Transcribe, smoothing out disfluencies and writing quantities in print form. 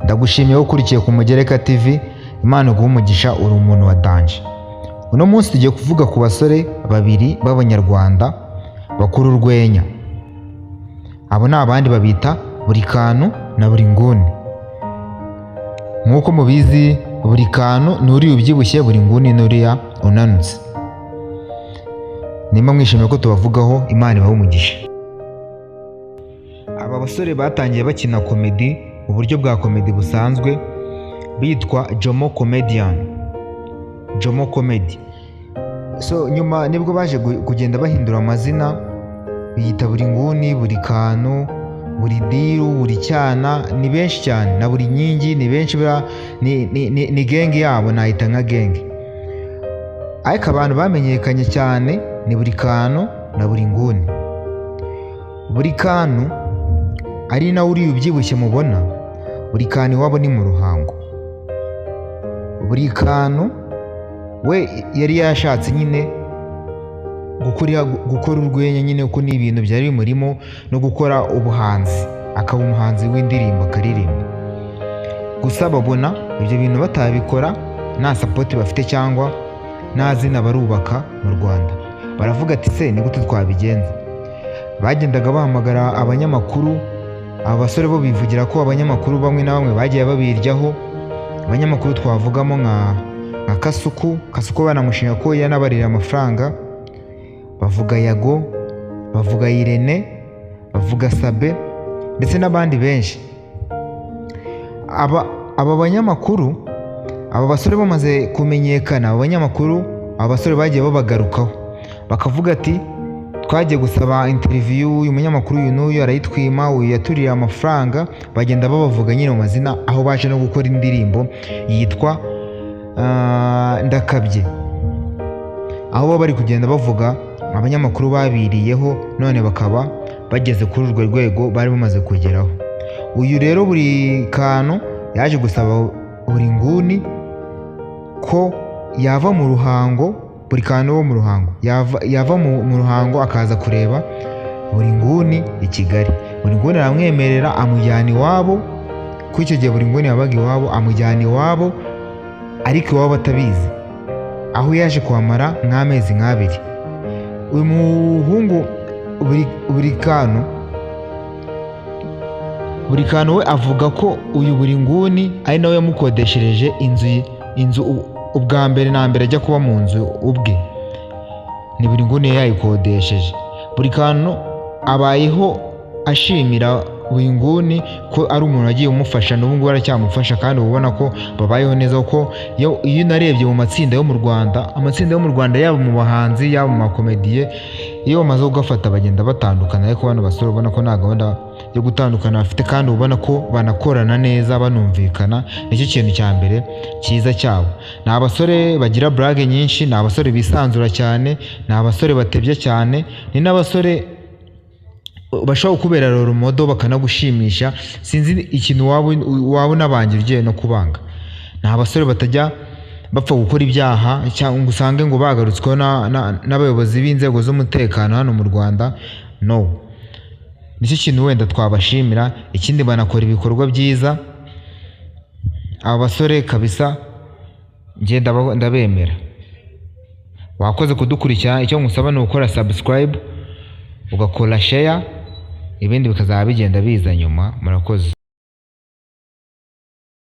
Ndagushimiye ukurikiye ku Mugereka TV. Imana iguhe umugisha, uri umuntu wa danje. Uno munsi tugiye kuvuga ku basore babiri b'Abanyarwanda bakora urwenya. Abo ni abandi babita Buri Kantu na Buri Nguni. Nk'uko mubizi, Buri Kantu ni uriya ubyibushye, Buri Nguni ni uriya unanutse. Nimba mwishimiye ko tubavugaho, Imana ibahe umugisha. Aba basore batangiye bakina komedi mu buryo bwa komedi busanzwe, bitwa Jomo Comedian. Jomo Comedy. So nyuma nibwo baje kugenda bahindura amazina, biyita Buri Nguni, Buri Kantu, Buri Diru, Buri Cyana, ni benshi cyane, na Buri Nkingi, ni benshi, ni genge yabo, nahita nka genge. Ariko abantu bamenyekanye cyane ni Buri Kantu na Buri Nguni. Buri Kantu ari nawe uriya ubyibushye mubona, Buri Kantu iwabo ni mu Ruhango. Buri Kantu we yari yashatse nyine gukora urwenya nyine, kuko ni ibintu byari bimurimo, no gukora ubuhanzi, akaba umuhanzi w'indirimbo akaririmba. Gusa babona ibyo bintu batabikora nta sapoti bafite cyangwa nta zina barubaka mu Rwanda. Baravuga ati se ni gute twabigenza? Bagendaga bahamagara abanyamakuru. Aba basore bo bivugira ko abanyamakuru bamwe na bamwe bagiye babiryaho. Abanyamakuru twavugamo nka Kasuku banamushinga ko yanabarira amafaranga. Bavuga Yago, bavuga Irene, bavuga Sabe, ndetse n'abandi benshi. Aba banyamakuru, aba basore bamaze kumenyekana, aba basore bagiye babagarukaho bakavuga ati twagiye gusaba interview, uyu munyamakuru uyu n'uyu arayitwima, uyu yaturiye amafaranga. Bagenda babavuga nyine mu mazina, aho baje no gukora indirimbo yitwa Ndakabye, aho baba bari kugenda bavuga abanyamakuru babiriyeho, none bakaba bageze kuri urwo rwego bari bamaze kugeraho. Uyu rero Buri Kantu yaje gusaba Buri Nguni ko yava mu Ruhango, Buri Kantu wo mu Ruhango yava mu Ruhango akaza kureba Buri Nguni i Kigali. Buri Nguni aramwemerera, amujyana iwabo. Kuri icyo gihe Buri Nguni yabaga iwabo, amujyana iwabo, ariko iwabo batabizi, aho yaje kuhamara nk'amezi nk'abiri. Uyu muhungu Buri Kantu we avuga ko uyu Buri Nguni ari nawe yamukodeshereje inzu ubwa mbere na mbere ajya kuba mu nzu ubwe, ni Buri Nguni yayikodesheje. Buri Kantu abayeho ashimira Buri Nguni ko ari umuntu wagiye umufasha, n'ubu ngubu aracyamufasha, kandi ubona ko babayeho neza. Kuko iyo unarebye mu matsinda yo mu Rwanda, yaba mu bahanzi yaba mu makomediye, iyo bamaze kugafata bagenda batandukana. Ariko bano basore ubona ko nta gahunda yo gutandukana bafite, kandi ubona ko banakorana neza, banumvikana. Nicyo kintu cya mbere cyiza cyabo. Ni abasore bagira brage nyinshi, ni abasore bisanzura cyane, ni abasore batebya cyane, ni n'abasore bashobora kubera rero modo bakanagushimisha. Sinzi ikintu waba unabangira ugiye no kubanga. Ni abasore batajya bapfa gukora ibyaha, cyangwa ngo usange ngo bagarutsweho n'abayobozi b'inzego z'umutekano hano mu Rwanda. No, nicyo kintu wenda twabashimira. Ikindi, banakora ibikorwa byiza. Aba basore kabisa ndabemera. Wakoze kudukurikira. Icyo ngusaba ni gukora subscribe, ugakora share, ibindi bikazaba bigenda biza nyuma. Murakoze.